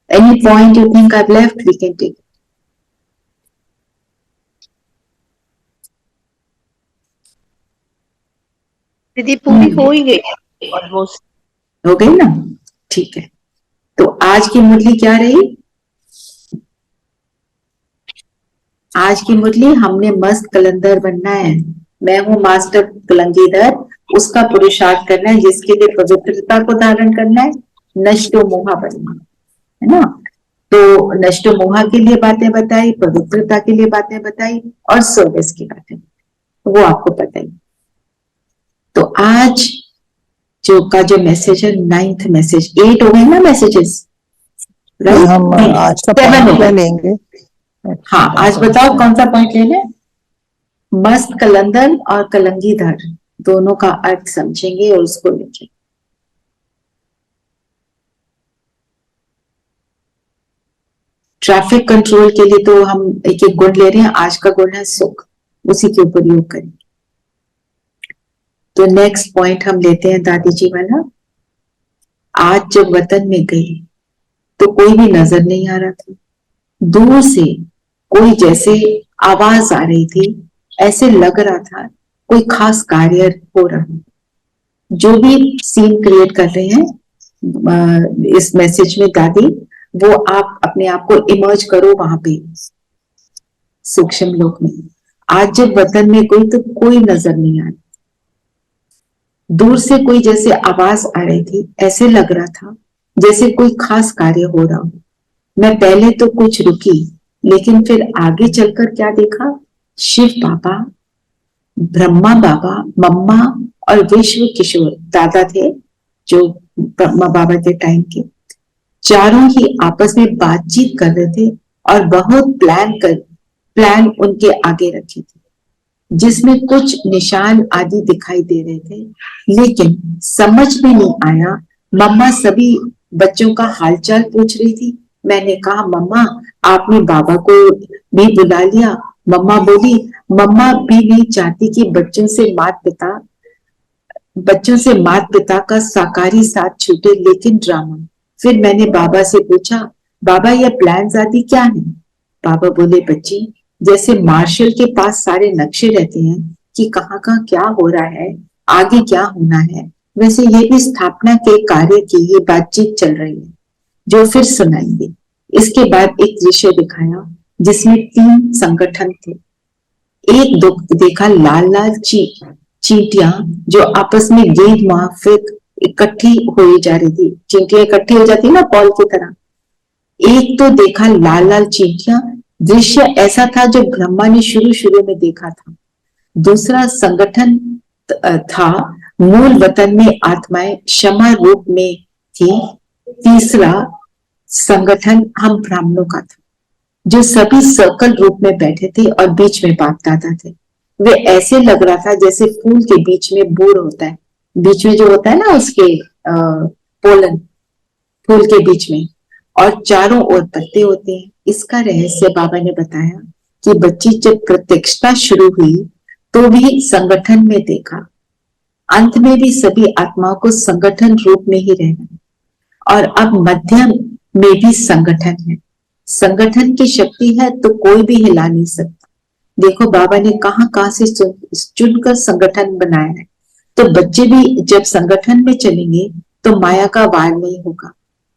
Any point you think I have left, we can take. दीदी पूरी हो ही गई, ऑलमोस्ट हो गई ना, ठीक है। तो आज की मुरली क्या रही? आज की मुरली, हमने मस्त कलंदर बनना है। मैं हूं मास्टर कलंगीधर, उसका पुरुषार्थ करना है, जिसके लिए पवित्रता को धारण करना है, नष्टो मोहा बनना है ना। तो नष्टो मोहा के लिए बातें बताई, पवित्रता के लिए बातें बताई, और सर्विस की बातें, वो आपको पता ही। तो आज जो मैसेज है, 9th मैसेज, 8 हो गए ना मैसेजेस, हम आज का 7 हो पॉइंट गए। लेंगे। हाँ, आज बताओ कौन सा पॉइंट ले लें? मस्त कलंदर और कलंगीधर दोनों का अर्थ समझेंगे और उसको लिखेंगे। ट्रैफिक कंट्रोल के लिए तो हम एक एक गुण ले रहे हैं। आज का गुण है सुख, उसी के ऊपर योग करेंगे। तो नेक्स्ट पॉइंट हम लेते हैं दादी जी वाला। आज जब वतन में गई तो कोई भी नजर नहीं आ रहा था। दूर से कोई जैसे आवाज आ रही थी, ऐसे लग रहा था कोई खास कार्य हो रहा है। जो भी सीन क्रिएट कर रहे हैं इस मैसेज में दादी, वो आप अपने आप को इमर्ज करो वहां पे सूक्ष्म लोक में। आज जब वतन में गई तो कोई नजर नहीं आ रहा। दूर से कोई जैसे आवाज आ रही थी, ऐसे लग रहा था जैसे कोई खास कार्य हो रहा हो। मैं पहले तो कुछ रुकी, लेकिन फिर आगे चलकर क्या देखा? शिव बाबा, ब्रह्मा बाबा, मम्मा और विश्व किशोर दादा थे जो ब्रह्मा बाबा के टाइम के, चारों ही आपस में बातचीत कर रहे थे और बहुत प्लान उनके आगे रखे थे, जिसमें कुछ निशान आदि दिखाई दे रहे थे, लेकिन समझ में नहीं आया। मम्मा सभी बच्चों का हालचाल पूछ रही थी। मैंने कहा, मम्मा आपने बाबा को भी बुला लिया? मम्मा बोली, मम्मा भी नहीं चाहती कि बच्चों से माता पिता का साकारी साथ छूटे, लेकिन ड्रामा। फिर मैंने बाबा से पूछा, बाबा यह प्लान्स आदि क्या है? बाबा बोले, बच्ची जैसे मार्शल के पास सारे नक्शे रहते हैं कि कहाँ कहाँ क्या हो रहा है, आगे क्या होना है, वैसे ये भी स्थापना के कार्य की ही बातचीत चल रही है, जो फिर सुनाएंगे। इसके बाद एक दृश्य दिखाया जिसमें 3 संगठन थे। एक देखा लाल लाल चींटियां जो आपस में गेंद माफिक इकट्ठी हो जा रही थी। चींटियां इकट्ठी हो जाती ना बॉल की तरह। एक तो देखा लाल लाल चींटियां, दृश्य ऐसा था जो ब्रह्मा ने शुरू में देखा था। दूसरा संगठन था मूल वतन में आत्माएं क्षमा रूप में थी। तीसरा संगठन हम ब्राह्मणों का था, जो सभी सर्कल रूप में बैठे थे और बीच में बाप दादा थे। वे ऐसे लग रहा था जैसे फूल के बीच में बूढ़ होता है, बीच में जो होता है ना उसके पोलन, फूल के बीच में, और चारों ओर पत्ते होते हैं। इसका रहस्य बाबा ने बताया कि बच्ची जब प्रत्यक्षता शुरू हुई तो भी संगठन में देखा, अंत में भी सभी आत्माओं को संगठन रूप में ही रहना, और अब मध्यम में भी संगठन है। संगठन की शक्ति है तो कोई भी हिला नहीं सकता। देखो बाबा ने कहां से चुनकर संगठन बनाया है। तो बच्चे भी जब संगठन में चलेंगे तो माया का वार नहीं होगा।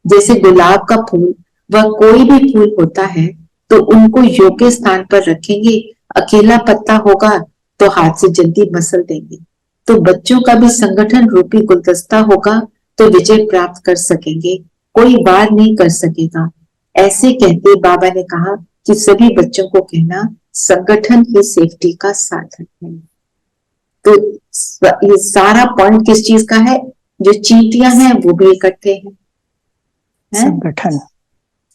जैसे गुलाब का फूल, वह कोई भी फूल होता है तो उनको योग्य स्थान पर रखेंगे। अकेला पत्ता होगा तो हाथ से जल्दी मसल देंगे। तो बच्चों का भी संगठन रूपी गुलदस्ता होगा तो विजय प्राप्त कर सकेंगे, कोई वार नहीं कर सकेगा। ऐसे कहते बाबा ने कहा कि सभी बच्चों को कहना संगठन ही सेफ्टी का साधन है। तो ये सारा पॉइंट किस चीज का है? जो चींटियां हैं वो भी इकट्ठे हैं,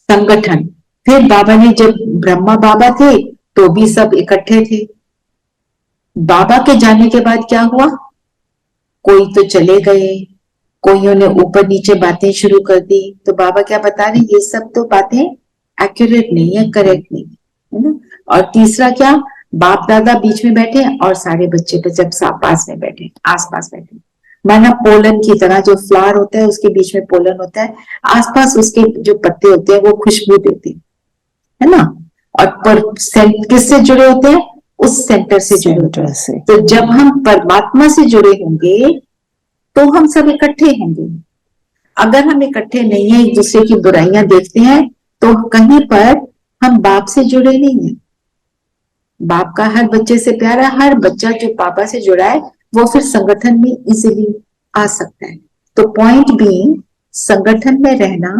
संगठन। फिर बाबा ने जब ब्रह्मा बाबा थे तो भी सब इकट्ठे थे। बाबा के जाने के बाद क्या हुआ? कोई तो चले गए, कोइयों ने ऊपर नीचे बातें शुरू कर दी। तो बाबा क्या बता रहे? ये सब तो बातें एक्यूरेट नहीं है, करेक्ट नहीं है ना। और तीसरा क्या? बाप दादा बीच में बैठे और सारे बच्चे तो जब पास में बैठे, आसपास बैठे, माना पोलन की तरह। जो फ्लावर होता है उसके बीच में पोलन होता है, आसपास उसके जो पत्ते होते हैं वो खुशबू देते हैं, है ना। और पर किससे जुड़े होते हैं? उस सेंटर से जुड़े होते हैं। तो जब हम परमात्मा से जुड़े होंगे तो हम सब इकट्ठे होंगे। अगर हम इकट्ठे नहीं है, एक दूसरे की बुराइयां देखते हैं, तो कहीं पर हम बाप से जुड़े नहीं है। बाप का हर बच्चे से प्यार है। हर बच्चा जो पापा से जुड़ा है वो फिर संगठन में इजीली आ सकता है। तो पॉइंट बीइंग, संगठन में रहना,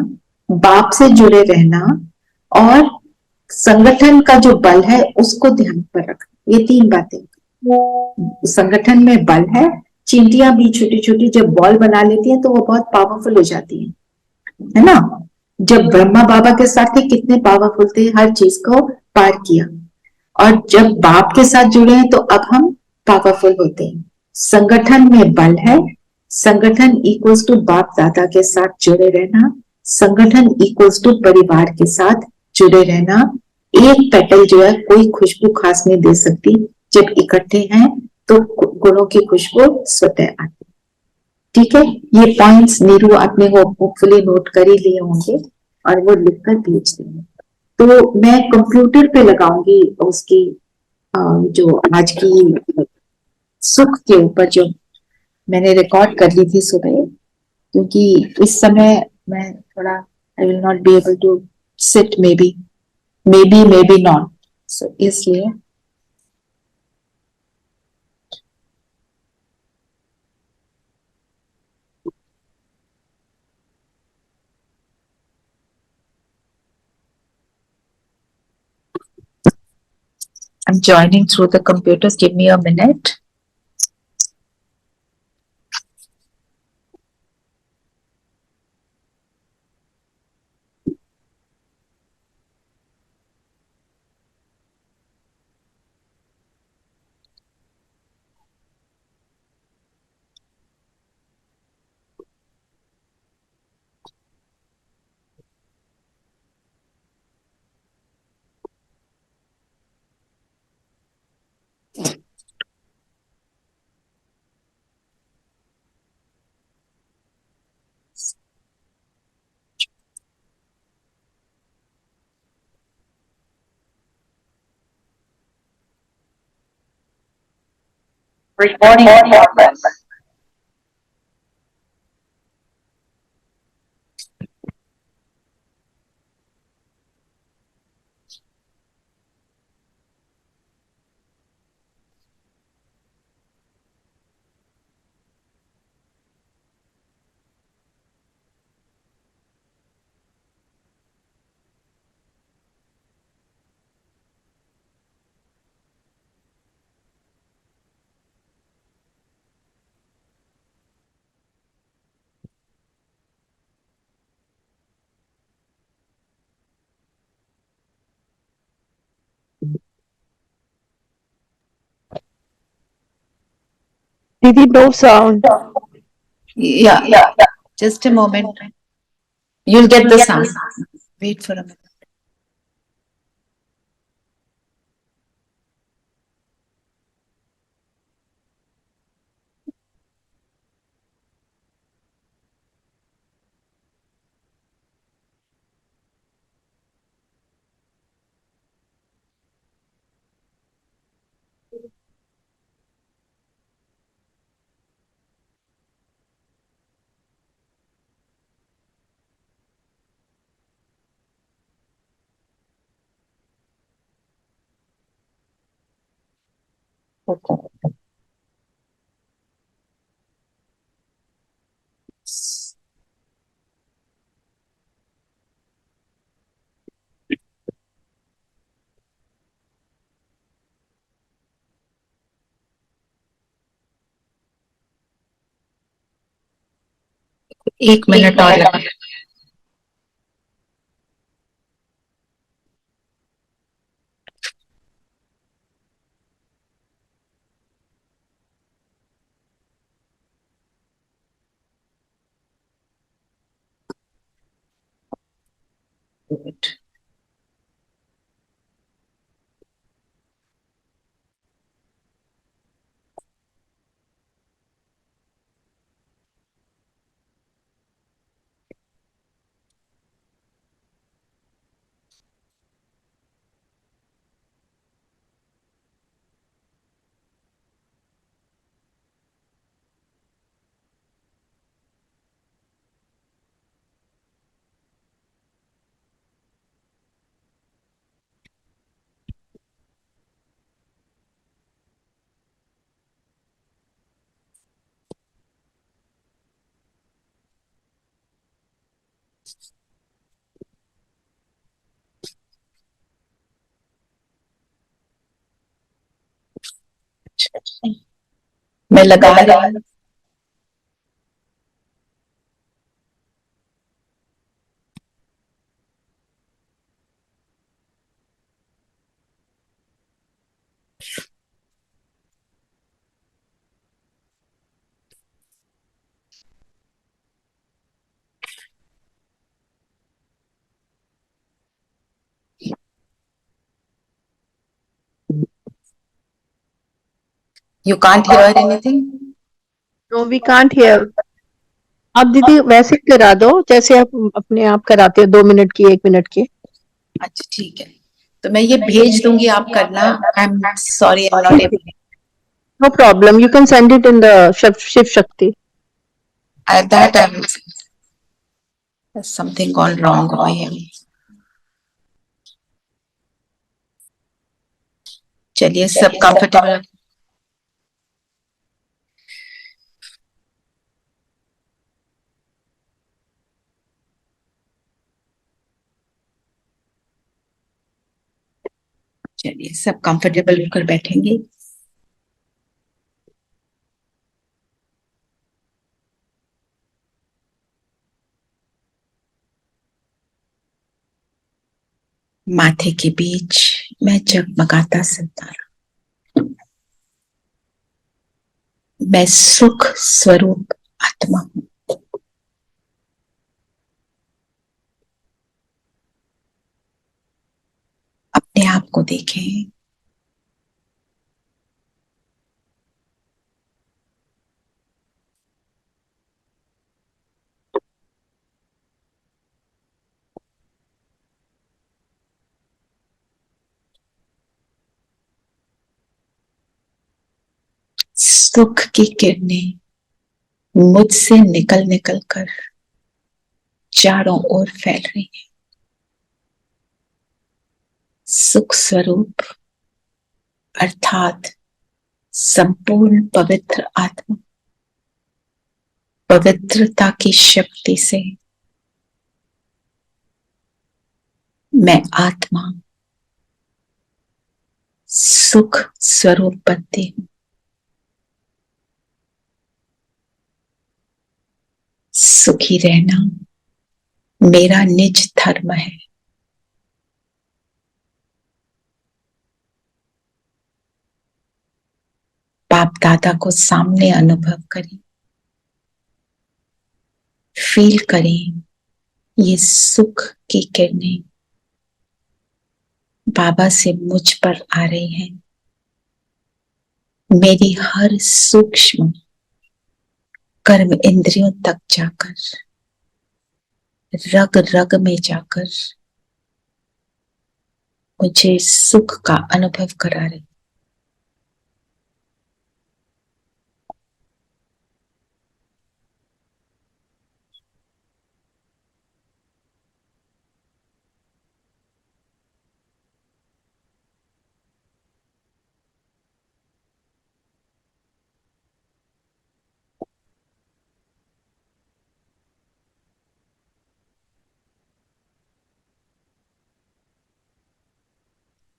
बाप से जुड़े रहना और संगठन का जो बल है उसको ध्यान पर रखना, ये 3 बातें। संगठन में बल है, चींटियां भी छोटी छोटी जब बॉल बना लेती हैं तो वो बहुत पावरफुल हो जाती है ना। जब ब्रह्मा बाबा के साथ थे कितने पावरफुल थे, हर चीज को पार किया। और जब बाप के साथ जुड़े हैं तो अब हम पावरफुल होते हैं। संगठन में बल है, संगठन इक्वल्स टू बाप दादा के साथ जुड़े रहना, संगठन इक्वल्स टू परिवार के साथ जुड़े रहना। एक पेटल जो है कोई खुशबू खास नहीं दे सकती, जब इकट्ठे हैं तो गुणों की खुशबू स्वतः आती। ठीक है, ये पॉइंट्स नीरू आपने होपफुली नोट कर ही लिए होंगे और वो लिखकर भेज देंगे। तो मैं कंप्यूटर पे लगाऊंगी उसकी जो आज की सुख के ऊपर जो मैंने रिकॉर्ड कर ली थी सुबह, क्योंकि इस समय मैं थोड़ा I will not be able to sit, maybe not, so इसलिए I'm joining through the computers. Give me a minute. Recording in progress. Didi, no sound. Yeah. Just a moment. You'll get the sound. Wait for a minute. एक minute और लगा। मैं लगा रही हूँ। You can't hear anything? No we can't hear. आप दीदी वैसे करा दो जैसे आप अपने आप कराते हो, 2 मिनट की, 1 मिनट की। अच्छा ठीक है, तो मैं ये भेज दूंगी, आप करना। I am sorry, I am not able. No problem, you can send it in the Shiv Shakti. That there's something gone wrong over here. चलिए, सब कंफर्टेबल। चलिए, सब कंफर्टेबल होकर बैठेंगे। माथे के बीच मैं जगमगाता सितारा, मैं सुख स्वरूप आत्मा हूं। अपने आप को देखें। सुख की किरणें मुझसे निकल निकल कर चारों ओर फैल रही हैं। सुख स्वरूप अर्थात संपूर्ण पवित्र आत्मा, पवित्रता की शक्ति से मैं आत्मा सुख स्वरूप बनती हूं। सुखी रहना मेरा निज धर्म है। बाप दादा को सामने अनुभव करें, फील करें ये सुख की किरणें बाबा से मुझ पर आ रही हैं। मेरी हर सूक्ष्म कर्म इंद्रियों तक जाकर, रग रग में जाकर मुझे सुख का अनुभव करा रही।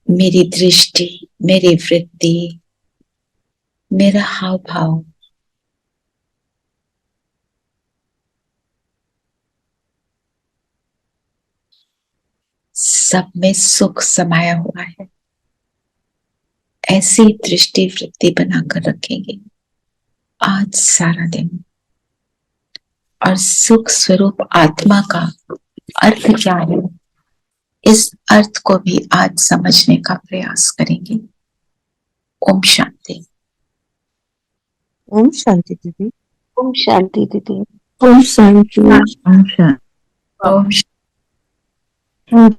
मेरी दृष्टि, मेरी वृत्ति, मेरा हाव भाव सब में सुख समाया हुआ है। ऐसी दृष्टि वृत्ति बनाकर रखेंगे आज सारा दिन। और सुख स्वरूप आत्मा का अर्थ क्या है, इस अर्थ को भी आज समझने का प्रयास करेंगे। ओम शांति। ओम शांति दीदी। ओम शांति दीदी। ओम शांति। ओम शांति। ओम